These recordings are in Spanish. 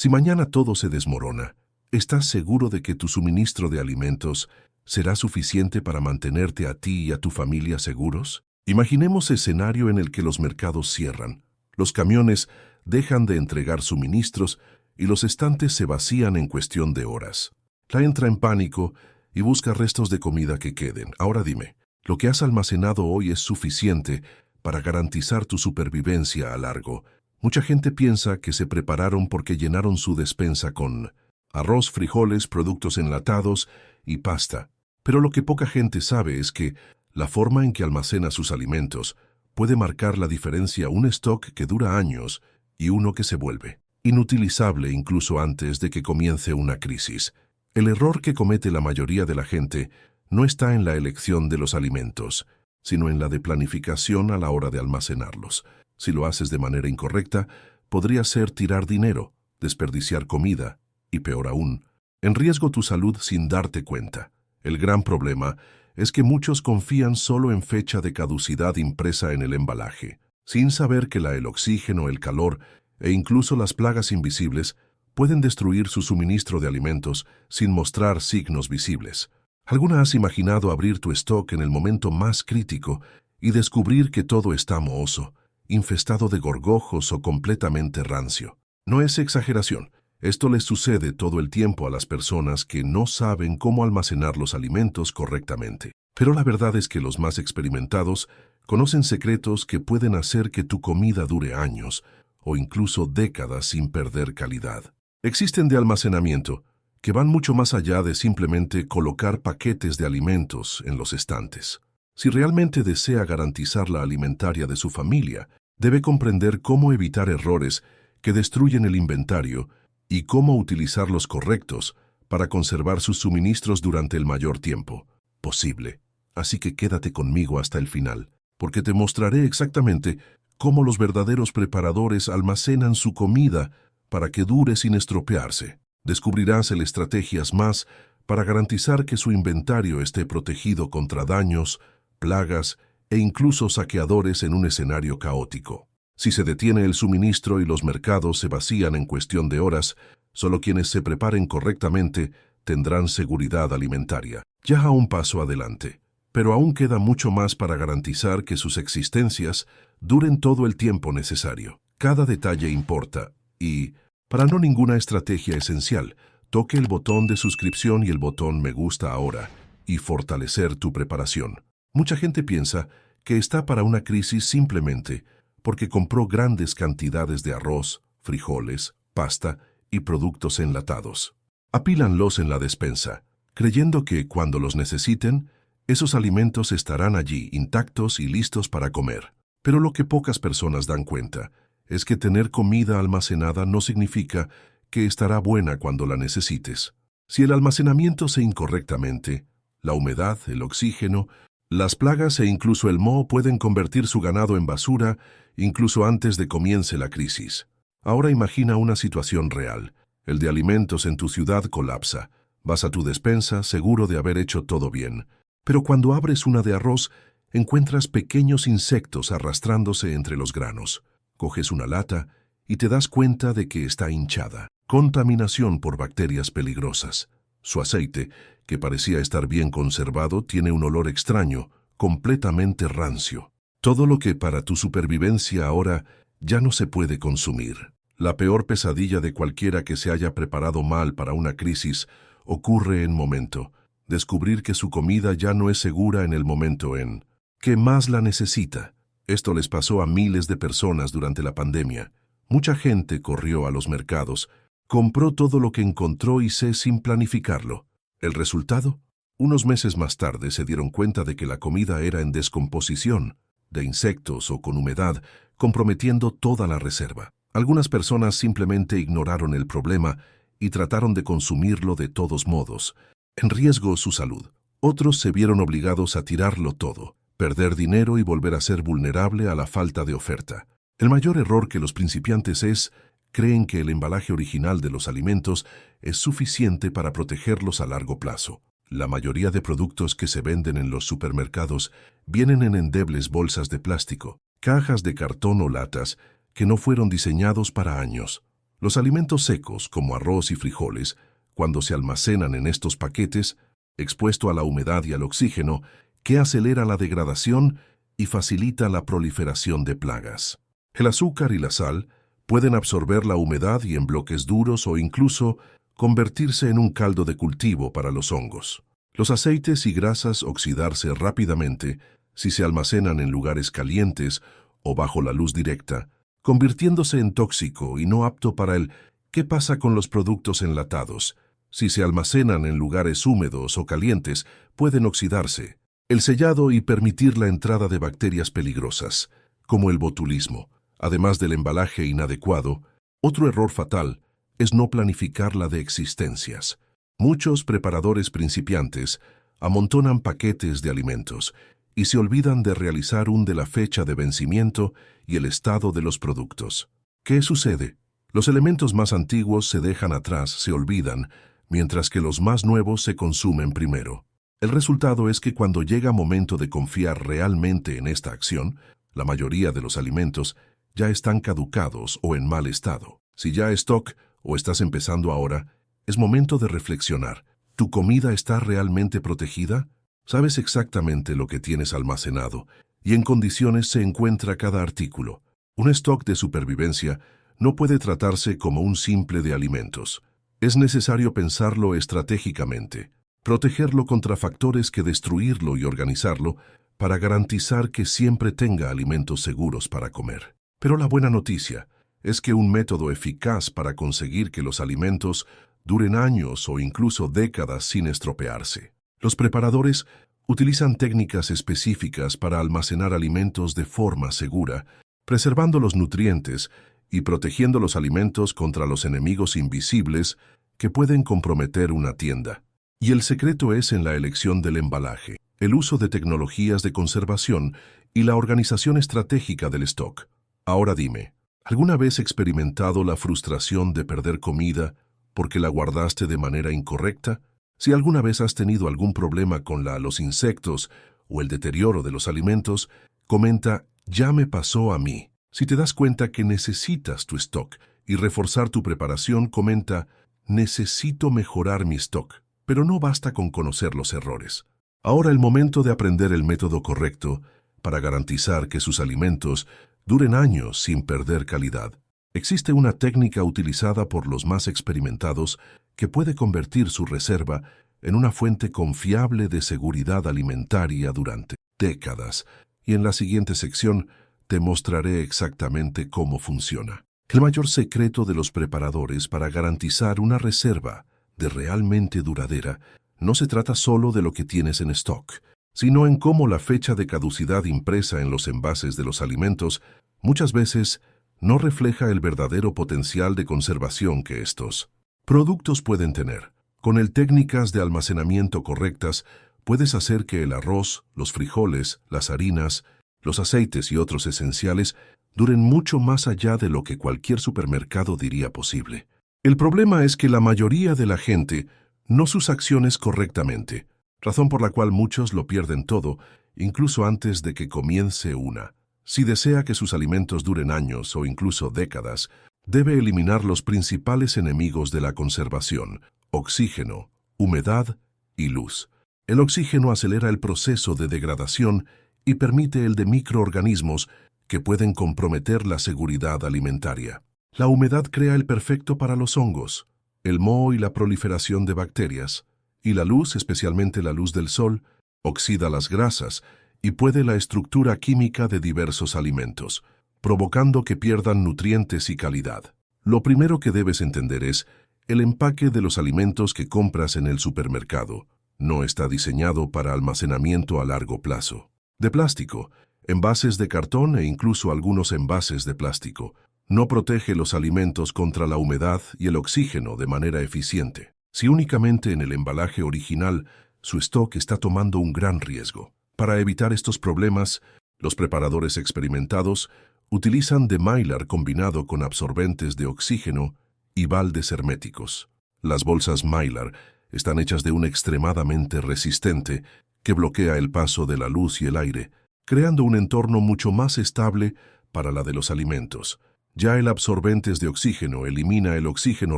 Si mañana todo se desmorona, ¿estás seguro de que tu suministro de alimentos será suficiente para mantenerte a ti y a tu familia seguros? Imaginemos escenario en el que los mercados cierran, los camiones dejan de entregar suministros y los estantes se vacían en cuestión de horas. La entra en pánico y busca restos de comida que queden. Ahora dime, ¿lo que has almacenado hoy es suficiente para garantizar tu supervivencia a largo? Mucha gente piensa que se prepararon porque llenaron su despensa con arroz, frijoles, productos enlatados y pasta. Pero lo que poca gente sabe es que la forma en que almacena sus alimentos puede marcar la diferencia: un stock que dura años y uno que se vuelve inutilizable incluso antes de que comience una crisis. El error que comete la mayoría de la gente no está en la elección de los alimentos, sino en la de planificación a la hora de almacenarlos. Si lo haces de manera incorrecta, podría ser tirar dinero, desperdiciar comida y, peor aún, en riesgo tu salud sin darte cuenta. El gran problema es que muchos confían solo en fecha de caducidad impresa en el embalaje, sin saber que el oxígeno, el calor e incluso las plagas invisibles pueden destruir su suministro de alimentos sin mostrar signos visibles. ¿Alguna has imaginado abrir tu stock en el momento más crítico y descubrir que todo está mohoso, infestado de gorgojos o completamente rancio? No es exageración. Esto les sucede todo el tiempo a las personas que no saben cómo almacenar los alimentos correctamente. Pero la verdad es que los más experimentados conocen secretos que pueden hacer que tu comida dure años o incluso décadas sin perder calidad. Existen de almacenamiento que van mucho más allá de simplemente colocar paquetes de alimentos en los estantes. Si realmente desea garantizar la alimentaria de su familia, debe comprender cómo evitar errores que destruyen el inventario y cómo utilizar los correctos para conservar sus suministros durante el mayor tiempo posible. Así que quédate conmigo hasta el final, porque te mostraré exactamente cómo los verdaderos preparadores almacenan su comida para que dure sin estropearse. Descubrirás estrategias más para garantizar que su inventario esté protegido contra daños, plagas e incluso saqueadores en un escenario caótico. Si se detiene el suministro y los mercados se vacían en cuestión de horas, solo quienes se preparen correctamente tendrán seguridad alimentaria. Ya a un paso adelante, pero aún queda mucho más para garantizar que sus existencias duren todo el tiempo necesario. Cada detalle importa y, para no ninguna estrategia esencial, toque el botón de suscripción y el botón me gusta ahora y fortalecer tu preparación. Mucha gente piensa que está para una crisis simplemente porque compró grandes cantidades de arroz, frijoles, pasta y productos enlatados. Apílanlos en la despensa, creyendo que cuando los necesiten, esos alimentos estarán allí intactos y listos para comer. Pero lo que pocas personas dan cuenta es que tener comida almacenada no significa que estará buena cuando la necesites. Si el almacenamiento se incorrectamente, la humedad, el oxígeno, las plagas e incluso el moho pueden convertir su ganado en basura incluso antes de comience la crisis. Ahora imagina una situación real. El de alimentos en tu ciudad colapsa. Vas a tu despensa seguro de haber hecho todo bien. Pero cuando abres una de arroz, encuentras pequeños insectos arrastrándose entre los granos. Coges una lata y te das cuenta de que está hinchada. Contaminación por bacterias peligrosas. Su aceite, que parecía estar bien conservado, tiene un olor extraño, completamente rancio. Todo lo que para tu supervivencia ahora ya no se puede consumir. La peor pesadilla de cualquiera que se haya preparado mal para una crisis ocurre en momento. Descubrir que su comida ya no es segura en el momento en que más la necesita. Esto les pasó a miles de personas durante la pandemia. Mucha gente corrió a los mercados, compró todo lo que encontró y sin planificarlo. ¿El resultado? Unos meses más tarde se dieron cuenta de que la comida era en descomposición, de insectos o con humedad, comprometiendo toda la reserva. Algunas personas simplemente ignoraron el problema y trataron de consumirlo de todos modos, en riesgo su salud. Otros se vieron obligados a tirarlo todo, perder dinero y volver a ser vulnerable a la falta de oferta. El mayor error que los principiantes creen que el embalaje original de los alimentos es suficiente para protegerlos a largo plazo. La mayoría de productos que se venden en los supermercados vienen en endebles bolsas de plástico, cajas de cartón o latas que no fueron diseñados para años. Los alimentos secos, como arroz y frijoles, cuando se almacenan en estos paquetes, expuesto a la humedad y al oxígeno, que acelera la degradación y facilita la proliferación de plagas. El azúcar y la sal pueden absorber la humedad y en bloques duros o incluso convertirse en un caldo de cultivo para los hongos. Los aceites y grasas oxidarse rápidamente si se almacenan en lugares calientes o bajo la luz directa, convirtiéndose en tóxico y no apto para el ¿qué pasa con los productos enlatados? Si se almacenan en lugares húmedos o calientes, pueden oxidarse. El sellado y permitir la entrada de bacterias peligrosas, como el botulismo. Además del embalaje inadecuado, otro error fatal es no planificar la de existencias. Muchos preparadores principiantes amontonan paquetes de alimentos y se olvidan de realizar un de la fecha de vencimiento y el estado de los productos. ¿Qué sucede? Los elementos más antiguos se dejan atrás, se olvidan, mientras que los más nuevos se consumen primero. El resultado es que cuando llega momento de confiar realmente en esta acción, la mayoría de los alimentos ya están caducados o en mal estado. Si ya es stock o estás empezando ahora, es momento de reflexionar. ¿Tu comida está realmente protegida? ¿Sabes exactamente lo que tienes almacenado y en condiciones se encuentra cada artículo? Un stock de supervivencia no puede tratarse como un simple de alimentos. Es necesario pensarlo estratégicamente, protegerlo contra factores que destruirlo y organizarlo para garantizar que siempre tenga alimentos seguros para comer. Pero la buena noticia es que un método eficaz para conseguir que los alimentos duren años o incluso décadas sin estropearse. Los preparadores utilizan técnicas específicas para almacenar alimentos de forma segura, preservando los nutrientes y protegiendo los alimentos contra los enemigos invisibles que pueden comprometer una tienda. Y el secreto es en la elección del embalaje, el uso de tecnologías de conservación y la organización estratégica del stock. Ahora dime, ¿alguna vez experimentado la frustración de perder comida porque la guardaste de manera incorrecta? Si alguna vez has tenido algún problema con los insectos o el deterioro de los alimentos, comenta, ya me pasó a mí. Si te das cuenta que necesitas tu stock y reforzar tu preparación, comenta, necesito mejorar mi stock. Pero no basta con conocer los errores. Ahora el momento de aprender el método correcto para garantizar que sus alimentos duren años sin perder calidad. Existe una técnica utilizada por los más experimentados que puede convertir su reserva en una fuente confiable de seguridad alimentaria durante décadas. Y en la siguiente sección te mostraré exactamente cómo funciona. El mayor secreto de los preparadores para garantizar una reserva de realmente duradera no se trata solo de lo que tienes en stock, sino en cómo la fecha de caducidad impresa en los envases de los alimentos muchas veces no refleja el verdadero potencial de conservación que estos productos pueden tener. Con técnicas de almacenamiento correctas, puedes hacer que el arroz, los frijoles, las harinas, los aceites y otros esenciales duren mucho más allá de lo que cualquier supermercado diría posible. El problema es que la mayoría de la gente no sus acciones correctamente, razón por la cual muchos lo pierden todo, incluso antes de que comience una. Si desea que sus alimentos duren años o incluso décadas, debe eliminar los principales enemigos de la conservación: oxígeno, humedad y luz. El oxígeno acelera el proceso de degradación y permite el de microorganismos que pueden comprometer la seguridad alimentaria. La humedad crea el perfecto para los hongos, el moho y la proliferación de bacterias, y la luz, especialmente la luz del sol, oxida las grasas y puede la estructura química de diversos alimentos, provocando que pierdan nutrientes y calidad. Lo primero que debes entender es, el empaque de los alimentos que compras en el supermercado no está diseñado para almacenamiento a largo plazo. De plástico, envases de cartón e incluso algunos envases de plástico no protege los alimentos contra la humedad y el oxígeno de manera eficiente. Si únicamente en el embalaje original su stock está tomando un gran riesgo. Para evitar estos problemas, los preparadores experimentados utilizan de Mylar combinado con absorbentes de oxígeno y baldes herméticos. Las bolsas Mylar están hechas de un extremadamente resistente que bloquea el paso de la luz y el aire, creando un entorno mucho más estable para la de los alimentos. Ya el absorbentes de oxígeno elimina el oxígeno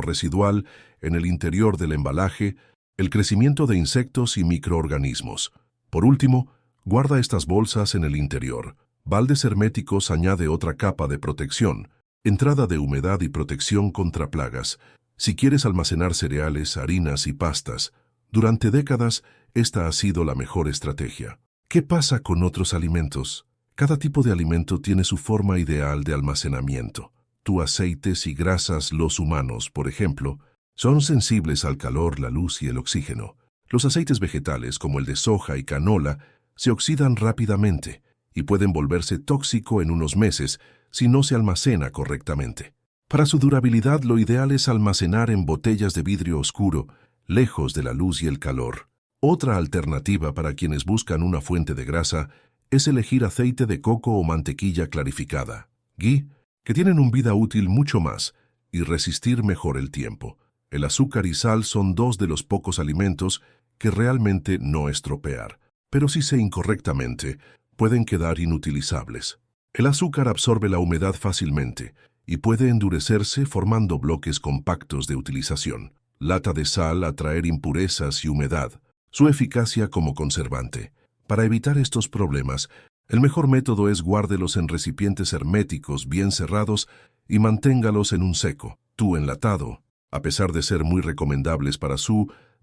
residual en el interior del embalaje, el crecimiento de insectos y microorganismos. Por último, guarda estas bolsas en el interior. Baldes herméticos añade otra capa de protección, entrada de humedad y protección contra plagas. Si quieres almacenar cereales, harinas y pastas, durante décadas esta ha sido la mejor estrategia. ¿Qué pasa con otros alimentos? Cada tipo de alimento tiene su forma ideal de almacenamiento. Tus aceites y grasas, los humanos, por ejemplo, son sensibles al calor, la luz y el oxígeno. Los aceites vegetales, como el de soja y canola, se oxidan rápidamente y pueden volverse tóxico en unos meses si no se almacena correctamente. Para su durabilidad, lo ideal es almacenar en botellas de vidrio oscuro, lejos de la luz y el calor. Otra alternativa para quienes buscan una fuente de grasa es elegir aceite de coco o mantequilla clarificada, ghee, que tienen un vida útil mucho más y resistir mejor el tiempo. El azúcar y sal son dos de los pocos alimentos que realmente no estropear, pero si se incorrectamente, pueden quedar inutilizables. El azúcar absorbe la humedad fácilmente y puede endurecerse formando bloques compactos de utilización. Lata de sal atraer impurezas y humedad. Su eficacia como conservante. Para evitar estos problemas, el mejor método es guárdelos en recipientes herméticos bien cerrados y manténgalos en un seco. Tu enlatado, a pesar de ser muy recomendables para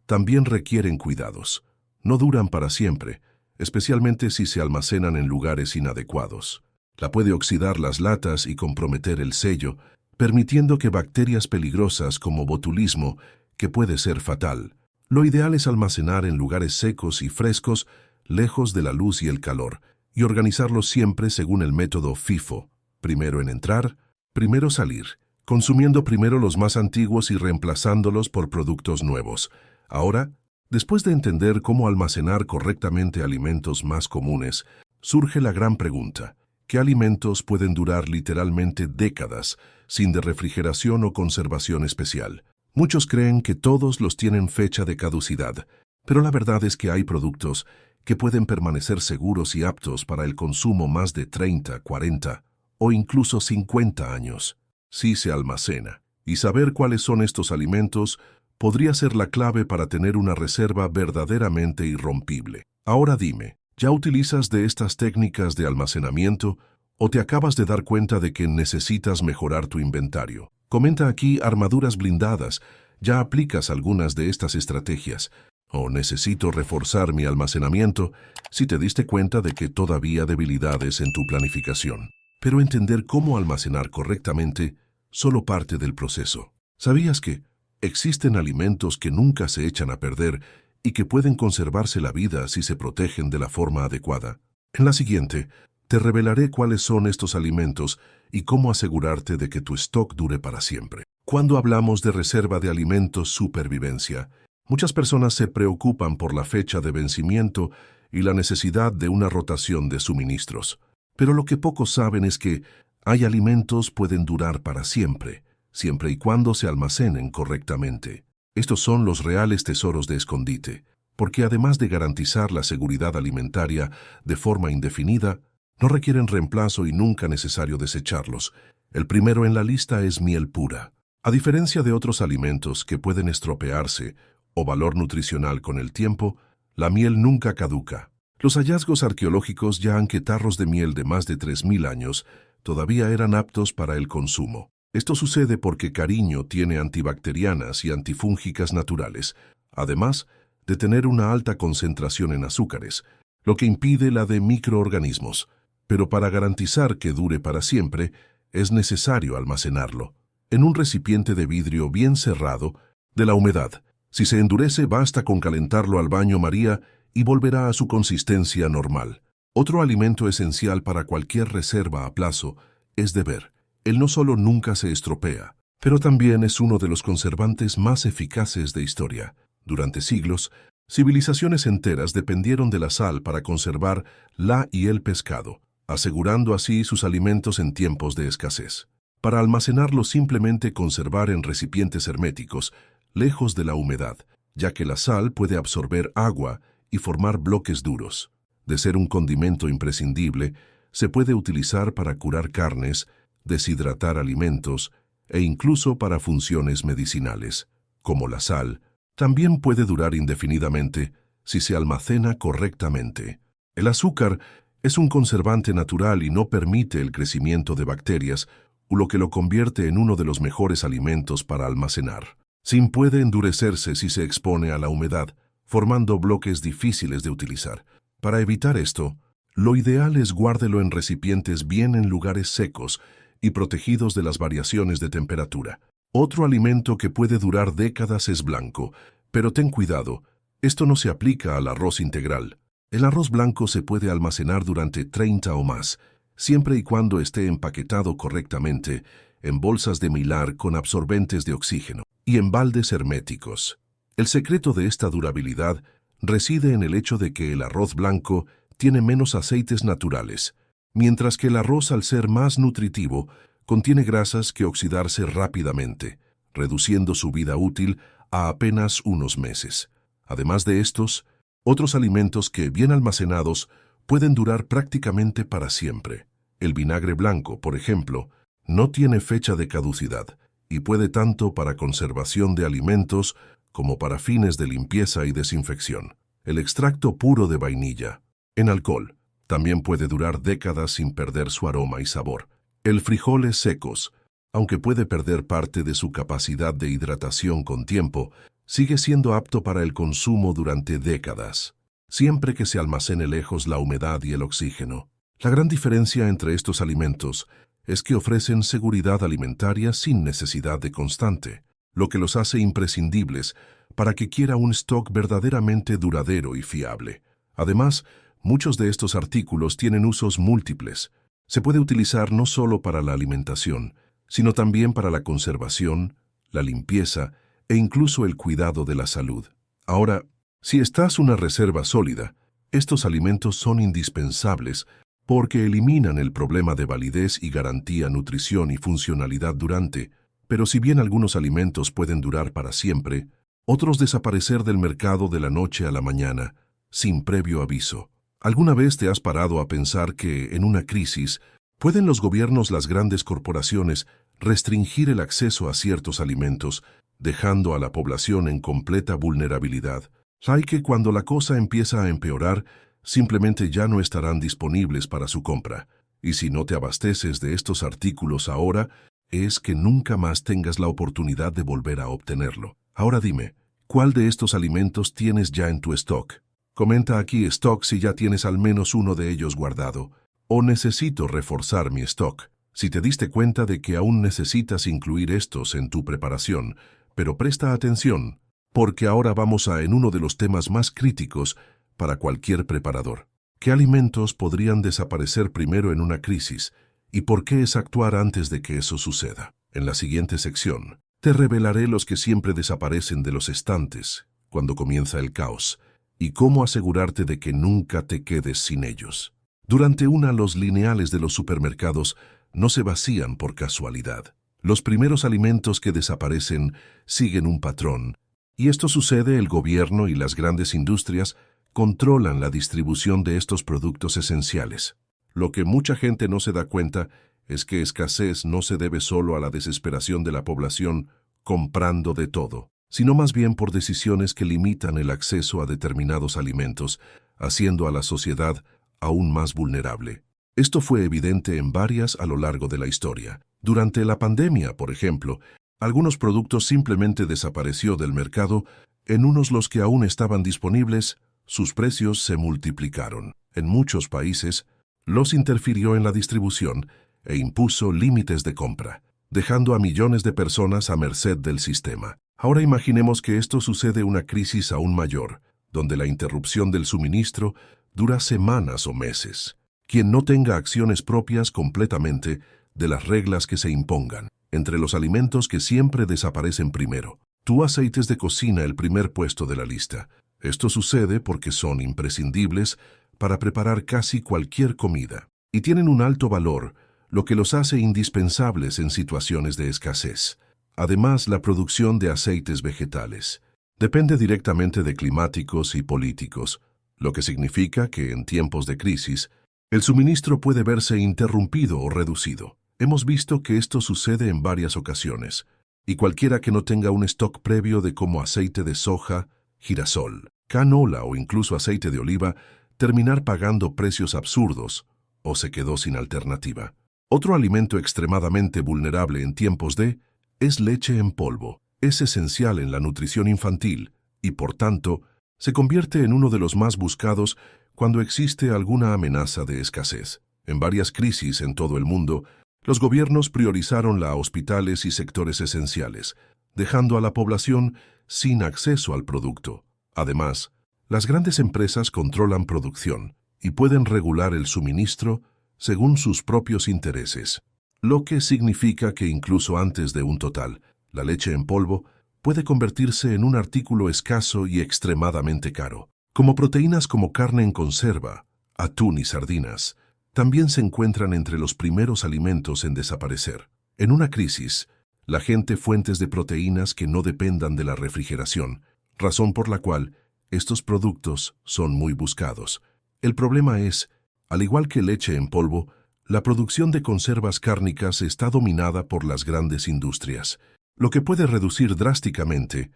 también requieren cuidados. No duran para siempre, especialmente si se almacenan en lugares inadecuados. La puede oxidar las latas y comprometer el sello, permitiendo que bacterias peligrosas como botulismo, que puede ser fatal. Lo ideal es almacenar en lugares secos y frescos, lejos de la luz y el calor, y organizarlos siempre según el método FIFO. Primero en entrar, primero salir, consumiendo primero los más antiguos y reemplazándolos por productos nuevos. Ahora, después de entender cómo almacenar correctamente alimentos más comunes, surge la gran pregunta: ¿qué alimentos pueden durar literalmente décadas sin de refrigeración o conservación especial? Muchos creen que todos los tienen fecha de caducidad, pero la verdad es que hay productos que pueden permanecer seguros y aptos para el consumo más de 30, 40 o incluso 50 años, si se almacena. Y saber cuáles son estos alimentos podría ser la clave para tener una reserva verdaderamente irrompible. Ahora dime, ¿ya utilizas de estas técnicas de almacenamiento o te acabas de dar cuenta de que necesitas mejorar tu inventario? Comenta aquí armaduras blindadas. ¿Ya aplicas algunas de estas estrategias? ¿O necesito reforzar mi almacenamiento si te diste cuenta de que todavía hay debilidades en tu planificación? Pero entender cómo almacenar correctamente solo parte del proceso. ¿Sabías que existen alimentos que nunca se echan a perder y que pueden conservarse la vida si se protegen de la forma adecuada? En la siguiente, te revelaré cuáles son estos alimentos y cómo asegurarte de que tu stock dure para siempre. Cuando hablamos de reserva de alimentos supervivencia, muchas personas se preocupan por la fecha de vencimiento y la necesidad de una rotación de suministros. Pero lo que pocos saben es que hay alimentos que pueden durar para siempre, siempre y cuando se almacenen correctamente. Estos son los reales tesoros de escondite, porque además de garantizar la seguridad alimentaria de forma indefinida, no requieren reemplazo y nunca necesario desecharlos. El primero en la lista es miel pura. A diferencia de otros alimentos que pueden estropearse o valor nutricional con el tiempo, la miel nunca caduca. Los hallazgos arqueológicos ya han que tarros de miel de más de 3000 años todavía eran aptos para el consumo. Esto sucede porque cariño tiene antibacterianas y antifúngicas naturales, además de tener una alta concentración en azúcares, lo que impide la de microorganismos. Pero para garantizar que dure para siempre, es necesario almacenarlo en un recipiente de vidrio bien cerrado de la humedad. Si se endurece, basta con calentarlo al baño María y volverá a su consistencia normal. Otro alimento esencial para cualquier reserva a plazo es deber. Él no solo nunca se estropea, pero también es uno de los conservantes más eficaces de historia. Durante siglos, civilizaciones enteras dependieron de la sal para conservar la y el pescado, asegurando así sus alimentos en tiempos de escasez. Para almacenarlo, simplemente conservar en recipientes herméticos, lejos de la humedad, ya que la sal puede absorber agua y formar bloques duros. De ser un condimento imprescindible, se puede utilizar para curar carnes, deshidratar alimentos e incluso para funciones medicinales, como la sal, también puede durar indefinidamente si se almacena correctamente. El azúcar es un conservante natural y no permite el crecimiento de bacterias, lo que lo convierte en uno de los mejores alimentos para almacenar. Sin puede endurecerse si se expone a la humedad, formando bloques difíciles de utilizar. Para evitar esto, lo ideal es guárdelo en recipientes bien en lugares secos y protegidos de las variaciones de temperatura. Otro alimento que puede durar décadas es blanco, pero ten cuidado, esto no se aplica al arroz integral. El arroz blanco se puede almacenar durante 30 o más, siempre y cuando esté empaquetado correctamente, en bolsas de mylar con absorbentes de oxígeno y en baldes herméticos. El secreto de esta durabilidad reside en el hecho de que el arroz blanco tiene menos aceites naturales, mientras que el arroz, al ser más nutritivo, contiene grasas que oxidarse rápidamente, reduciendo su vida útil a apenas unos meses. Además de estos, otros alimentos que, bien almacenados, pueden durar prácticamente para siempre. El vinagre blanco, por ejemplo, no tiene fecha de caducidad y puede tanto para conservación de alimentos como para fines de limpieza y desinfección. El extracto puro de vainilla, en alcohol, también puede durar décadas sin perder su aroma y sabor. El frijoles secos, aunque puede perder parte de su capacidad de hidratación con tiempo, sigue siendo apto para el consumo durante décadas, siempre que se almacene lejos la humedad y el oxígeno. La gran diferencia entre estos alimentos es que ofrecen seguridad alimentaria sin necesidad de constante, lo que los hace imprescindibles para que quiera un stock verdaderamente duradero y fiable. Además, muchos de estos artículos tienen usos múltiples. Se puede utilizar no solo para la alimentación, sino también para la conservación, la limpieza e incluso el cuidado de la salud. Ahora, si estás una reserva sólida, estos alimentos son indispensables porque eliminan el problema de validez y garantía nutrición y funcionalidad durante, pero si bien algunos alimentos pueden durar para siempre, otros desaparecer del mercado de la noche a la mañana, sin previo aviso. ¿Alguna vez te has parado a pensar que, en una crisis, pueden los gobiernos, las grandes corporaciones, restringir el acceso a ciertos alimentos, dejando a la población en completa vulnerabilidad? Hay que cuando la cosa empieza a empeorar, simplemente ya no estarán disponibles para su compra. Y si no te abasteces de estos artículos ahora, es que nunca más tengas la oportunidad de volver a obtenerlo. Ahora dime, ¿cuál de estos alimentos tienes ya en tu stock? Comenta aquí stock si ya tienes al menos uno de ellos guardado. O necesito reforzar mi stock. Si te diste cuenta de que aún necesitas incluir estos en tu preparación, pero presta atención, porque ahora vamos en uno de los temas más críticos para cualquier preparador. ¿Qué alimentos podrían desaparecer primero en una crisis y por qué es actuar antes de que eso suceda? En la siguiente sección, te revelaré los que siempre desaparecen de los estantes cuando comienza el caos y cómo asegurarte de que nunca te quedes sin ellos. Durante los lineales de los supermercados no se vacían por casualidad. Los primeros alimentos que desaparecen siguen un patrón, y esto sucede. El gobierno y las grandes industrias controlan la distribución de estos productos esenciales. Lo que mucha gente no se da cuenta es que escasez no se debe solo a la desesperación de la población comprando de todo, sino más bien por decisiones que limitan el acceso a determinados alimentos, haciendo a la sociedad aún más vulnerable. Esto fue evidente en varias a lo largo de la historia. Durante la pandemia, por ejemplo, algunos productos simplemente desapareció del mercado. En los que aún estaban disponibles, sus precios se multiplicaron. En muchos países, los interfirió en la distribución e impuso límites de compra, dejando a millones de personas a merced del sistema. Ahora imaginemos que esto sucede una crisis aún mayor, donde la interrupción del suministro dura semanas o meses. Quien no tenga acciones propias completamente de las reglas que se impongan. Entre los alimentos que siempre desaparecen primero, tu aceites de cocina, el primer puesto de la lista. Esto sucede porque son imprescindibles para preparar casi cualquier comida y tienen un alto valor, lo que los hace indispensables en situaciones de escasez. Además, la producción de aceites vegetales depende directamente de climáticos y políticos, lo que significa que en tiempos de crisis, el suministro puede verse interrumpido o reducido. Hemos visto que esto sucede en varias ocasiones, y cualquiera que no tenga un stock previo de como aceite de soja, girasol, canola o incluso aceite de oliva, terminar pagando precios absurdos o se quedó sin alternativa. Otro alimento extremadamente vulnerable en tiempos de es leche en polvo. Es esencial en la nutrición infantil y, por tanto, se convierte en uno de los más buscados cuando existe alguna amenaza de escasez. En varias crisis en todo el mundo, los gobiernos priorizaron a hospitales y sectores esenciales, dejando a la población sin acceso al producto. Además, las grandes empresas controlan producción y pueden regular el suministro según sus propios intereses, lo que significa que incluso antes de un total, la leche en polvo puede convertirse en un artículo escaso y extremadamente caro. Como proteínas como carne en conserva, atún y sardinas, también se encuentran entre los primeros alimentos en desaparecer. En una crisis, la gente fuentes de proteínas que no dependan de la refrigeración, razón por la cual estos productos son muy buscados. El problema es, al igual que leche en polvo, la producción de conservas cárnicas está dominada por las grandes industrias, lo que puede reducir drásticamente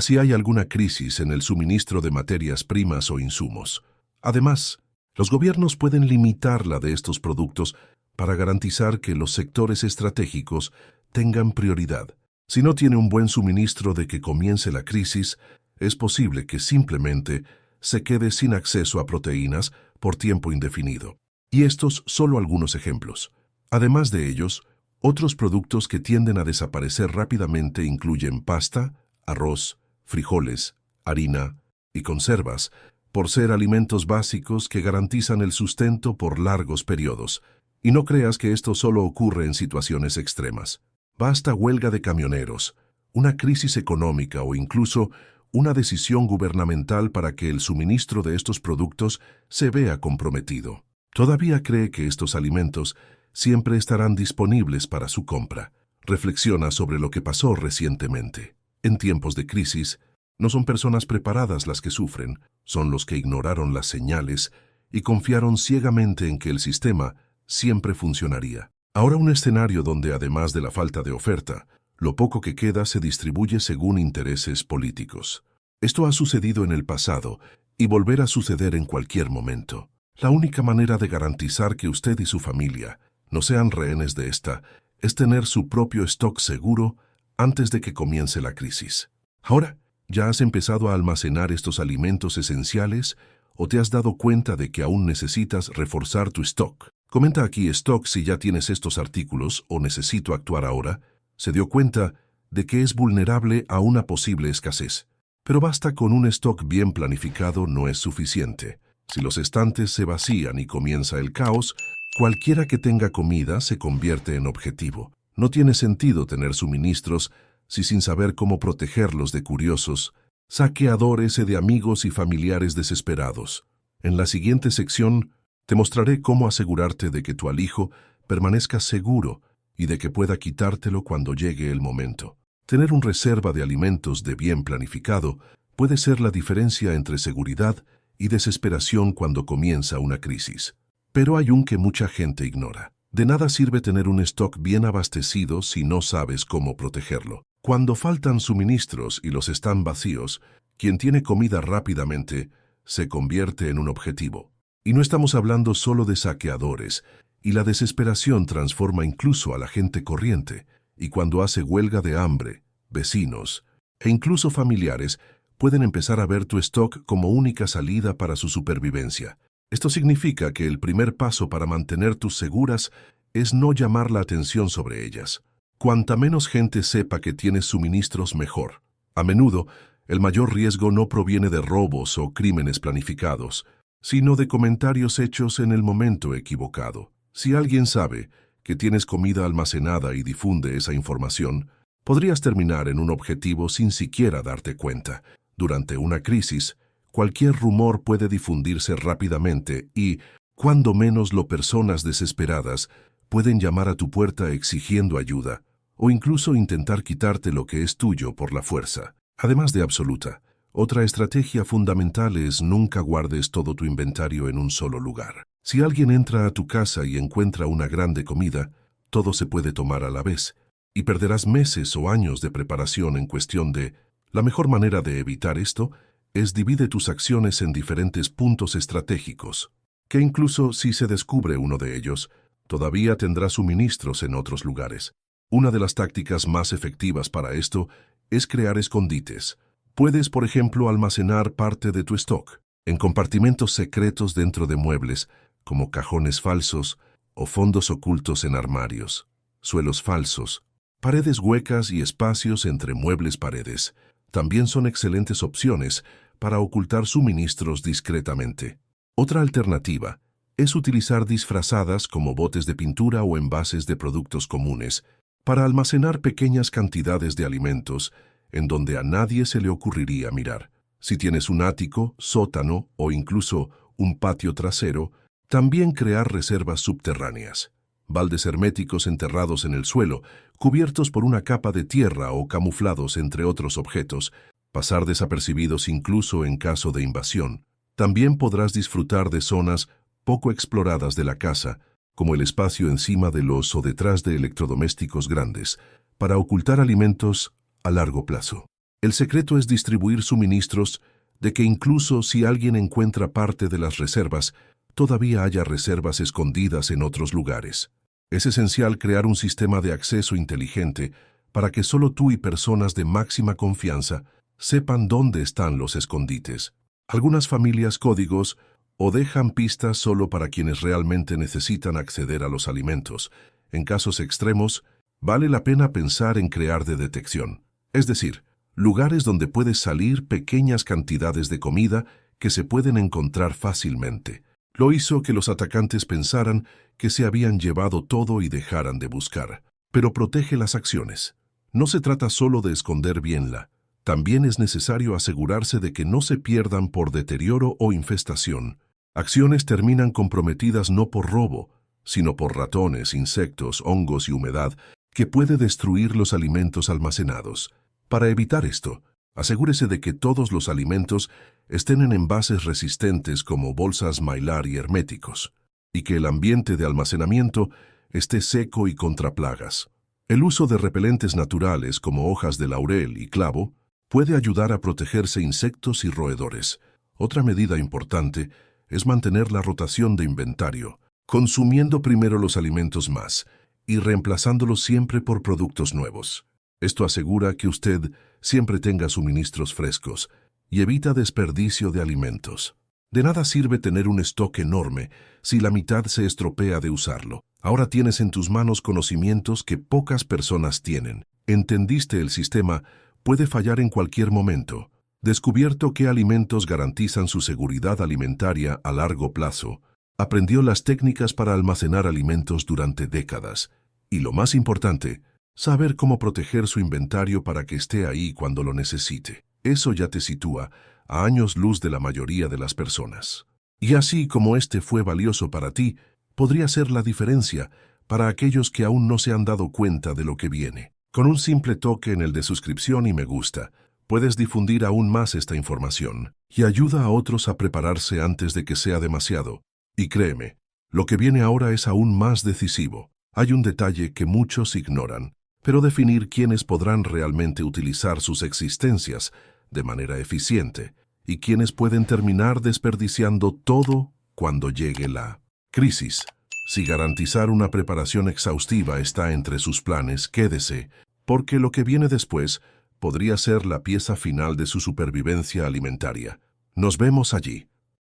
si hay alguna crisis en el suministro de materias primas o insumos. Además, los gobiernos pueden limitar la de estos productos para garantizar que los sectores estratégicos tengan prioridad. Si no tiene un buen suministro de que comience la crisis, es posible que simplemente se quede sin acceso a proteínas por tiempo indefinido. Y estos solo algunos ejemplos. Además de ellos, otros productos que tienden a desaparecer rápidamente incluyen pasta, arroz, frijoles, harina y conservas, por ser alimentos básicos que garantizan el sustento por largos periodos. Y no creas que esto solo ocurre en situaciones extremas. Basta huelga de camioneros, una crisis económica o incluso una decisión gubernamental para que el suministro de estos productos se vea comprometido. Todavía cree que estos alimentos siempre estarán disponibles para su compra. Reflexiona sobre lo que pasó recientemente. En tiempos de crisis, no son personas preparadas las que sufren, son los que ignoraron las señales y confiaron ciegamente en que el sistema siempre funcionaría. Ahora un escenario donde, además de la falta de oferta, lo poco que queda se distribuye según intereses políticos. Esto ha sucedido en el pasado y volverá a suceder en cualquier momento. La única manera de garantizar que usted y su familia no sean rehenes de esta es tener su propio stock seguro antes de que comience la crisis. Ahora, ¿ya has empezado a almacenar estos alimentos esenciales o te has dado cuenta de que aún necesitas reforzar tu stock? Comenta aquí stock si ya tienes estos artículos o necesito actuar ahora. Se dio cuenta de que es vulnerable a una posible escasez. Pero basta con un stock bien planificado, no es suficiente. Si los estantes se vacían y comienza el caos, cualquiera que tenga comida se convierte en objetivo. No tiene sentido tener suministros si sin saber cómo protegerlos de curiosos, saqueadores y de amigos y familiares desesperados. En la siguiente sección te mostraré cómo asegurarte de que tu alijo permanezca seguro y de que pueda quitártelo cuando llegue el momento. Tener una reserva de alimentos de bien planificado puede ser la diferencia entre seguridad y desesperación cuando comienza una crisis. Pero hay un que mucha gente ignora. De nada sirve tener un stock bien abastecido si no sabes cómo protegerlo. Cuando faltan suministros y los están vacíos, quien tiene comida rápidamente se convierte en un objetivo. Y no estamos hablando solo de saqueadores, y la desesperación transforma incluso a la gente corriente, y cuando hace huelga de hambre, vecinos e incluso familiares pueden empezar a ver tu stock como única salida para su supervivencia. Esto significa que el primer paso para mantener tus seguras es no llamar la atención sobre ellas. Cuanta menos gente sepa que tienes suministros, mejor. A menudo, el mayor riesgo no proviene de robos o crímenes planificados, sino de comentarios hechos en el momento equivocado. Si alguien sabe que tienes comida almacenada y difunde esa información, podrías terminar en un objetivo sin siquiera darte cuenta. Durante una crisis, cualquier rumor puede difundirse rápidamente y, cuando menos lo personas desesperadas, pueden llamar a tu puerta exigiendo ayuda o incluso intentar quitarte lo que es tuyo por la fuerza. Además de absoluta, otra estrategia fundamental es nunca guardes todo tu inventario en un solo lugar. Si alguien entra a tu casa y encuentra una grande comida, todo se puede tomar a la vez, y perderás meses o años de preparación en cuestión de... La mejor manera de evitar esto es divide tus acciones en diferentes puntos estratégicos, que incluso si se descubre uno de ellos, todavía tendrás suministros en otros lugares. Una de las tácticas más efectivas para esto es crear escondites. Puedes, por ejemplo, almacenar parte de tu stock en compartimentos secretos dentro de muebles, como cajones falsos o fondos ocultos en armarios, suelos falsos, paredes huecas y espacios entre muebles paredes. También son excelentes opciones para ocultar suministros discretamente. Otra alternativa es utilizar disfrazadas como botes de pintura o envases de productos comunes para almacenar pequeñas cantidades de alimentos en donde a nadie se le ocurriría mirar. Si tienes un ático, sótano o incluso un patio trasero, también crear reservas subterráneas. Baldes herméticos enterrados en el suelo, cubiertos por una capa de tierra o camuflados entre otros objetos, pasar desapercibidos incluso en caso de invasión. También podrás disfrutar de zonas poco exploradas de la casa, como el espacio encima de los o detrás de electrodomésticos grandes, para ocultar alimentos a largo plazo. El secreto es distribuir suministros de que incluso si alguien encuentra parte de las reservas, todavía haya reservas escondidas en otros lugares. Es esencial crear un sistema de acceso inteligente para que solo tú y personas de máxima confianza sepan dónde están los escondites. Algunas familias códigos o dejan pistas solo para quienes realmente necesitan acceder a los alimentos. En casos extremos, vale la pena pensar en crear de detección, es decir, lugares donde puedes salir pequeñas cantidades de comida que se pueden encontrar fácilmente. Lo hizo que los atacantes pensaran que se habían llevado todo y dejaran de buscar. Pero protege las acciones. No se trata solo de esconder bienla. También es necesario asegurarse de que no se pierdan por deterioro o infestación. Acciones terminan comprometidas no por robo, sino por ratones, insectos, hongos y humedad que puede destruir los alimentos almacenados. Para evitar esto, asegúrese de que todos los alimentos estén en envases resistentes como bolsas Mylar y herméticos, y que el ambiente de almacenamiento esté seco y contra plagas. El uso de repelentes naturales como hojas de laurel y clavo puede ayudar a protegerse insectos y roedores. Otra medida importante es mantener la rotación de inventario, consumiendo primero los alimentos más y reemplazándolos siempre por productos nuevos. Esto asegura que usted siempre tenga suministros frescos y evita desperdicio de alimentos. De nada sirve tener un stock enorme si la mitad se estropea de usarlo. Ahora tienes en tus manos conocimientos que pocas personas tienen. Entendiste el sistema, puede fallar en cualquier momento. Descubierto qué alimentos garantizan su seguridad alimentaria a largo plazo. Aprendió las técnicas para almacenar alimentos durante décadas. Y lo más importante, saber cómo proteger su inventario para que esté ahí cuando lo necesite. Eso ya te sitúa a años luz de la mayoría de las personas. Y así como este fue valioso para ti, podría ser la diferencia para aquellos que aún no se han dado cuenta de lo que viene. Con un simple toque en el de suscripción y me gusta, puedes difundir aún más esta información y ayuda a otros a prepararse antes de que sea demasiado. Y créeme, lo que viene ahora es aún más decisivo. Hay un detalle que muchos ignoran, pero definir quiénes podrán realmente utilizar sus existencias de manera eficiente y quiénes pueden terminar desperdiciando todo cuando llegue la crisis. Si garantizar una preparación exhaustiva está entre sus planes, quédese, porque lo que viene después podría ser la pieza final de su supervivencia alimentaria. Nos vemos allí.